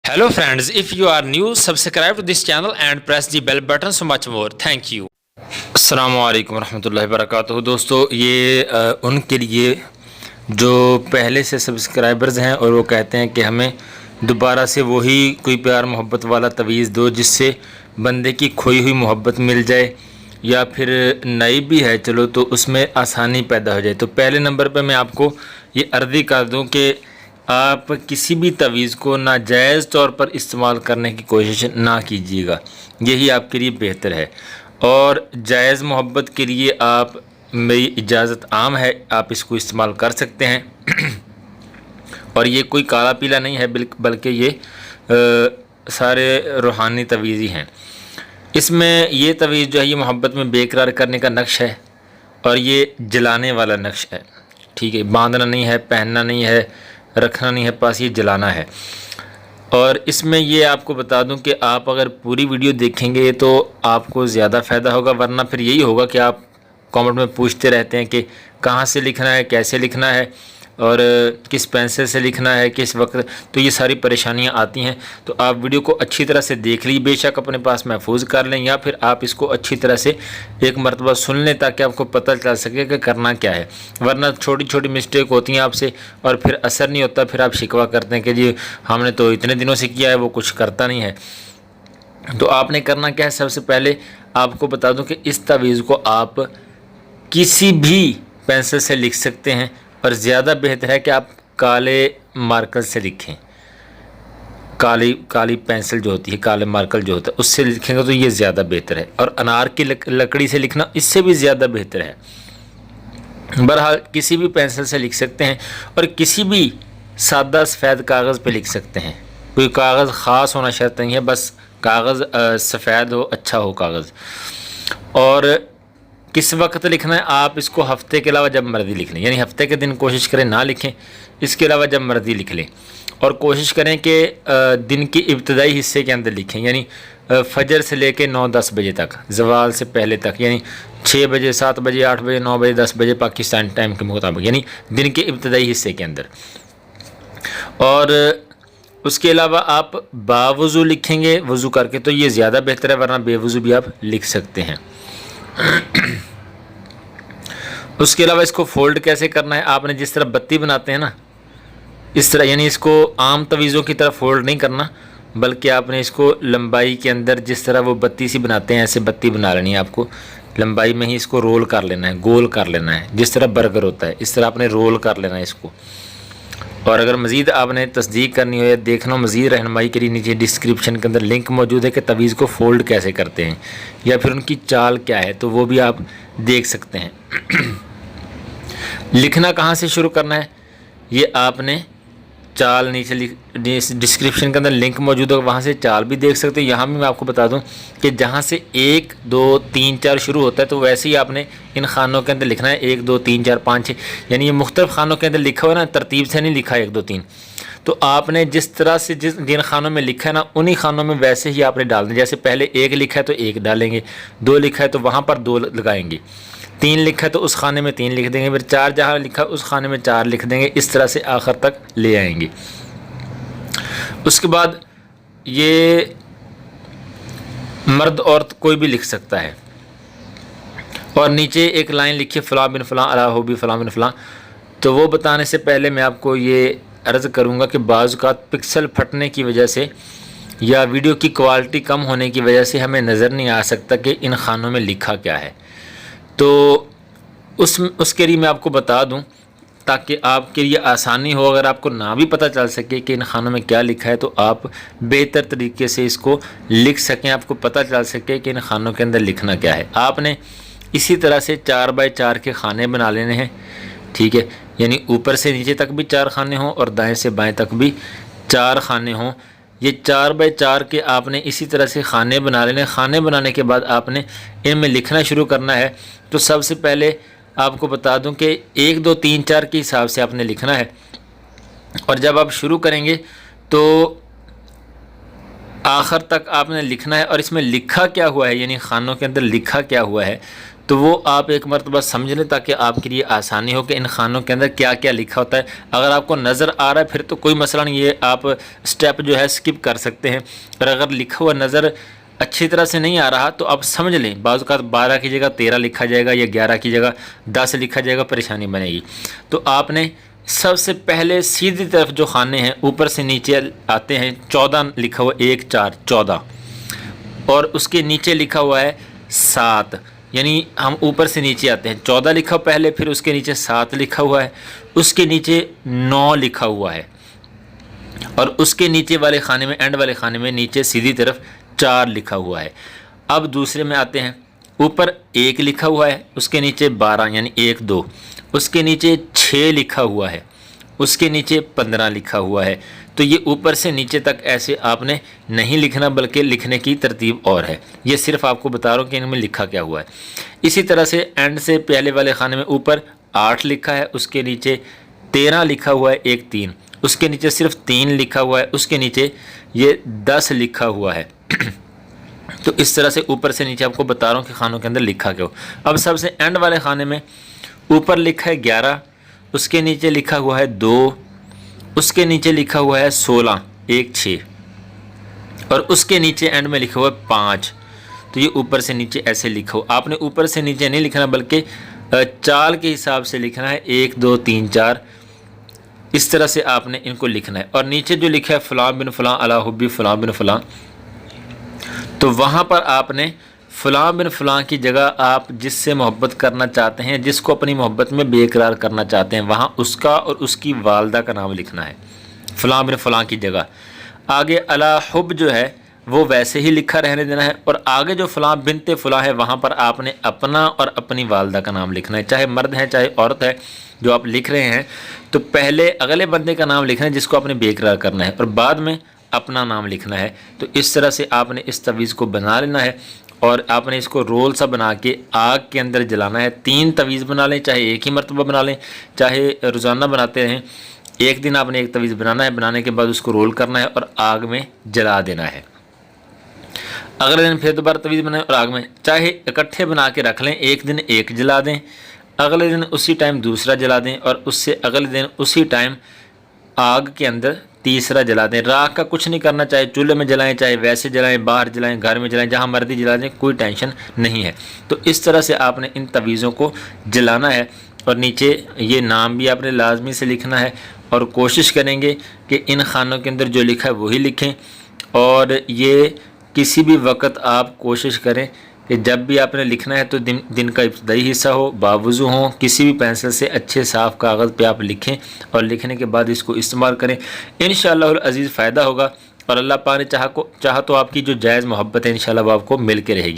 Hello friends, if you are new, subscribe to this channel and press the bell button so much more. Thank you. السلام علیکم ورحمۃ اللہ وبرکاتہ. دوستو یہ ان کے لیے جو پہلے سے سبسکرائبرز ہیں اور وہ کہتے ہیں کہ ہمیں دوبارہ سے وہی کوئی پیار محبت والا تویز دو جس سے بندے کی کھوئی ہوئی محبت مل جائے یا پھر نئی بھی ہے چلو تو اس میں آسانی پیدا ہو جائے. تو پہلے نمبر پہ میں آپ کو یہ عرضی کر دوں کہ آپ کسی بھی تویز کو ناجائز طور پر استعمال کرنے کی کوشش نہ کیجیے گا, یہی آپ کے لیے بہتر ہے. اور جائز محبت کے لیے آپ میری اجازت عام ہے, آپ اس کو استعمال کر سکتے ہیں. اور یہ کوئی کالا پیلا نہیں ہے بلکہ یہ سارے روحانی تویز ہی ہیں. اس میں یہ تویز جو ہے یہ محبت میں بے قرار کرنے کا نقش ہے اور یہ جلانے والا نقش ہے. ٹھیک ہے, باندھنا نہیں ہے, پہننا نہیں ہے, رکھنا نہیں ہے پاس, یہ جلانا ہے. اور اس میں یہ آپ کو بتا دوں کہ آپ اگر پوری ویڈیو دیکھیں گے تو آپ کو زیادہ فائدہ ہوگا, ورنہ پھر یہی ہوگا کہ آپ کامنٹ میں پوچھتے رہتے ہیں کہ کہاں سے لکھنا ہے, کیسے لکھنا ہے اور کس پینسل سے لکھنا ہے, کس وقت. تو یہ ساری پریشانیاں آتی ہیں. تو آپ ویڈیو کو اچھی طرح سے دیکھ لیجیے, بے شک اپنے پاس محفوظ کر لیں یا پھر آپ اس کو اچھی طرح سے ایک مرتبہ سن لیں تاکہ آپ کو پتہ چل سکے کہ کرنا کیا ہے. ورنہ چھوٹی چھوٹی مسٹیک ہوتی ہیں آپ سے اور پھر اثر نہیں ہوتا, پھر آپ شکوہ کرتے ہیں کہ جی ہم نے تو اتنے دنوں سے کیا ہے, وہ کچھ کرتا نہیں ہے. تو آپ نے کرنا کیا ہے, سب سے پہلے آپ کو بتا دوں کہ اس تویز کو آپ کسی بھی پینسل سے لکھ سکتے ہیں اور زیادہ بہتر ہے کہ آپ کالے مارکر سے لکھیں. کالی پینسل جو ہوتی ہے, کالے مارکر جو ہوتا ہے اس سے لکھیں گے تو یہ زیادہ بہتر ہے. اور انار کی لکڑی سے لکھنا اس سے بھی زیادہ بہتر ہے. بہرحال کسی بھی پینسل سے لکھ سکتے ہیں اور کسی بھی سادہ سفید کاغذ پہ لکھ سکتے ہیں. کوئی کاغذ خاص ہونا شرط نہیں ہے, بس کاغذ سفید ہو, اچھا ہو کاغذ. اور کس وقت لکھنا ہے, آپ اس کو ہفتے کے علاوہ جب مرضی لکھ لیں, یعنی ہفتے کے دن کوشش کریں نہ لکھیں, اس کے علاوہ جب مرضی لکھ لیں. اور کوشش کریں کہ دن کی ابتدائی حصے کے اندر لکھیں, یعنی فجر سے لے کے 9-10 بجے تک, زوال سے پہلے تک, یعنی 6 بجے 7 بجے 8 بجے 9 بجے 10 بجے پاکستان ٹائم کے مطابق, یعنی دن کے ابتدائی حصے کے اندر. اور اس کے علاوہ آپ باوضو لکھیں گے وضو کر کے تو یہ زیادہ بہتر ہے, ورنہ بے وضو بھی آپ لکھ سکتے ہیں. اس کے علاوہ اس کو فولڈ کیسے کرنا ہے, آپ نے جس طرح بتی بناتے ہیں نا اس طرح, یعنی اس کو عام تویزوں کی طرح فولڈ نہیں کرنا بلکہ آپ نے اس کو لمبائی کے اندر جس طرح وہ بتی سی بناتے ہیں ایسے بتی بنا لینی ہے. آپ کو لمبائی میں ہی اس کو رول کر لینا ہے, گول کر لینا ہے, جس طرح برگر ہوتا ہے اس طرح آپ نے رول کر لینا ہے اس کو. اور اگر مزید آپ نے تصدیق کرنی ہو یا دیکھنا ہو مزید رہنمائی کے لیے نیچے ڈسکرپشن کے اندر لنک موجود ہے کہ تویز کو فولڈ کیسے کرتے ہیں یا پھر ان کی چال کیا ہے, تو وہ بھی آپ دیکھ سکتے ہیں. لکھنا کہاں سے شروع کرنا ہے, یہ آپ نے چال نیچے ڈسکرپشن کے اندر لنک موجود ہے, وہاں سے چال بھی دیکھ سکتے ہیں. یہاں بھی میں آپ کو بتا دوں کہ جہاں سے 1 2 3 4 شروع ہوتا ہے تو ویسے ہی آپ نے ان خانوں کے اندر لکھنا ہے 1 2 3 4 5 6, یعنی یہ مختلف خانوں کے اندر لکھا ہوا ہے نا, ترتیب سے نہیں لکھا 1 2 3. تو آپ نے جس طرح سے جن خانوں میں لکھا ہے نا انہی خانوں میں ویسے ہی آپ نے ڈال دیں. جیسے پہلے 1 لکھا ہے تو 1 ڈالیں گے, 2 لکھا ہے تو وہاں پر 2 لگائیں گے, 3 لکھا ہے تو اس خانے میں 3 لکھ دیں گے, پھر 4 جہاں لکھا اس خانے میں 4 لکھ دیں گے. اس طرح سے آخر تک لے آئیں گے. اس کے بعد یہ مرد عورت کوئی بھی لکھ سکتا ہے. اور نیچے ایک لائن لکھی فلاں بن فلاں علی حبی فلاں بن فلاں. تو وہ بتانے سے پہلے میں آپ کو یہ عرض کروں گا کہ بعض اوقات پکسل پھٹنے کی وجہ سے یا ویڈیو کی کوالٹی کم ہونے کی وجہ سے ہمیں نظر نہیں آ سکتا کہ ان خانوں میں لکھا کیا ہے. تو اس کے لیے میں آپ کو بتا دوں تاکہ آپ کے لیے آسانی ہو. اگر آپ کو نہ بھی پتہ چل سکے کہ ان خانوں میں کیا لکھا ہے تو آپ بہتر طریقے سے اس کو لکھ سکیں, آپ کو پتہ چل سکے کہ ان خانوں کے اندر لکھنا کیا ہے. آپ نے اسی طرح سے 4x4 کے خانے بنا لینے ہیں. ٹھیک ہے, یعنی اوپر سے نیچے تک بھی 4 خانے ہوں اور دائیں سے بائیں تک بھی 4 خانے ہوں. یہ 4x4 کے آپ نے اسی طرح سے خانے بنا لینے. خانے بنانے کے بعد آپ نے ان میں لکھنا شروع کرنا ہے. تو سب سے پہلے آپ کو بتا دوں کہ 1 2 3 4 کے حساب سے آپ نے لکھنا ہے. اور جب آپ شروع کریں گے تو آخر تک آپ نے لکھنا ہے. اور اس میں لکھا کیا ہوا ہے, یعنی خانوں کے اندر لکھا کیا ہوا ہے, تو وہ آپ ایک مرتبہ سمجھ لیں تاکہ آپ کے لیے آسانی ہو کہ ان خانوں کے اندر کیا کیا لکھا ہوتا ہے۔ اگر آپ کو نظر آ رہا ہے پھر تو کوئی مسئلہ نہیں، یہ آپ سٹیپ جو ہے سکپ کر سکتے ہیں، اور اگر لکھا ہوا نظر اچھی طرح سے نہیں آ رہا تو آپ سمجھ لیں، بعض اوقات 12 کی جگہ 13 لکھا جائے گا یا 11 کی جگہ 10 لکھا جائے گا، پریشانی بنے گی۔ تو آپ نے سب سے پہلے سیدھی طرف جو خانے ہیں اوپر سے نیچے آتے ہیں، 14 لکھا ہوا 1 4 14، اور اس کے نیچے لکھا ہوا ہے 7، یعنی ہم اوپر سے نیچے آتے ہیں، 14 لکھا پہلے، پھر اس کے نیچے 7 لکھا ہوا ہے، اس کے نیچے 9 لکھا ہوا ہے، اور اس کے نیچے والے خانے میں، اینڈ والے خانے میں نیچے سیدھی طرف 4 لکھا ہوا ہے۔ اب دوسرے میں آتے ہیں، اوپر 1 لکھا ہوا ہے، اس کے نیچے 12 یعنی 1 2، اس کے نیچے 6 لکھا ہوا ہے، اس کے نیچے 15 لکھا ہوا ہے۔ تو یہ اوپر سے نیچے تک ایسے آپ نے نہیں لکھنا، بلکہ لکھنے کی ترتیب اور ہے، یہ صرف آپ کو بتا رہا ہوں کہ ان میں لکھا کیا ہوا ہے۔ اسی طرح سے اینڈ سے پہلے والے خانے میں اوپر 8 لکھا ہے، اس کے نیچے 13 لکھا ہوا ہے 1 3، اس کے نیچے صرف 3 لکھا ہوا ہے، اس کے نیچے یہ 10 لکھا ہوا ہے۔ تو اس طرح سے اوپر سے نیچے آپ کو بتا رہا ہوں کہ خانوں کے اندر لکھا کیا ہو۔ اب سب سے اینڈ والے خانے میں اوپر لکھا ہے 11، اس کے نیچے لکھا ہوا ہے 2، اس کے نیچے لکھا ہوا ہے 16 1 6، اور اس کے نیچے اینڈ میں لکھا ہوا ہے 5۔ تو یہ اوپر سے نیچے ایسے لکھو، آپ نے اوپر سے نیچے نہیں لکھنا بلکہ چال کے حساب سے لکھنا ہے، 1 2 3 4، اس طرح سے آپ نے ان کو لکھنا ہے۔ اور نیچے جو لکھا ہے فلاں بن فلاں علی حبی فلاں بن فلاں، تو وہاں پر آپ نے فلاں بن فلاں کی جگہ آپ جس سے محبت کرنا چاہتے ہیں، جس کو اپنی محبت میں بے قرار کرنا چاہتے ہیں، وہاں اس کا اور اس کی والدہ کا نام لکھنا ہے فلاں بن فلاں کی جگہ۔ آگے علی حب جو ہے وہ ویسے ہی لکھا رہنے دینا ہے، اور آگے جو فلاں بنت فلاں ہے وہاں پر آپ نے اپنا اور اپنی والدہ کا نام لکھنا ہے، چاہے مرد ہے چاہے عورت ہے جو آپ لکھ رہے ہیں، تو پہلے اگلے بندے کا نام لکھنا ہے جس کو آپ نے بے قرار کرنا ہے، اور بعد میں اپنا نام لکھنا ہے۔ تو اس طرح سے آپ نے اس تعویذ کو بنا لینا ہے، اور آپ نے اس کو رول سا بنا کے آگ کے اندر جلانا ہے۔ 3 تعویذ بنا لیں، چاہے ایک ہی مرتبہ بنا لیں، چاہے روزانہ بناتے رہیں، ایک دن آپ نے ایک تعویذ بنانا ہے، بنانے کے بعد اس کو رول کرنا ہے اور آگ میں جلا دینا ہے۔ اگلے دن پھر دوبارہ تعویذ بنائیں اور آگ میں، چاہے اکٹھے بنا کے رکھ لیں، ایک دن ایک جلا دیں، اگلے دن اسی ٹائم دوسرا جلا دیں، اور اس سے اگلے دن اسی ٹائم آگ کے اندر تیسرا جلا دیں۔ راکھ کا کچھ نہیں کرنا، چاہے چولہے میں جلائیں، چاہے ویسے جلائیں، باہر جلائیں، گھر میں جلائیں، جہاں مرضی جلا دیں، کوئی ٹینشن نہیں ہے۔ تو اس طرح سے آپ نے ان تعویذوں کو جلانا ہے، اور نیچے یہ نام بھی آپ نے لازمی سے لکھنا ہے، اور کوشش کریں گے کہ ان خانوں کے اندر جو لکھا ہے وہی لکھیں۔ اور یہ کسی بھی وقت آپ کوشش کریں کہ جب بھی آپ نے لکھنا ہے تو دن کا ابتدائی حصہ ہو، باوضو ہوں، کسی بھی پینسل سے اچھے صاف کاغذ پہ آپ لکھیں، اور لکھنے کے بعد اس کو استعمال کریں، انشاءاللہ العزیز فائدہ ہوگا، اور اللہ پاک نے چاہا تو آپ کی جو جائز محبت ہے انشاءاللہ وہ آپ کو مل کے رہے گی۔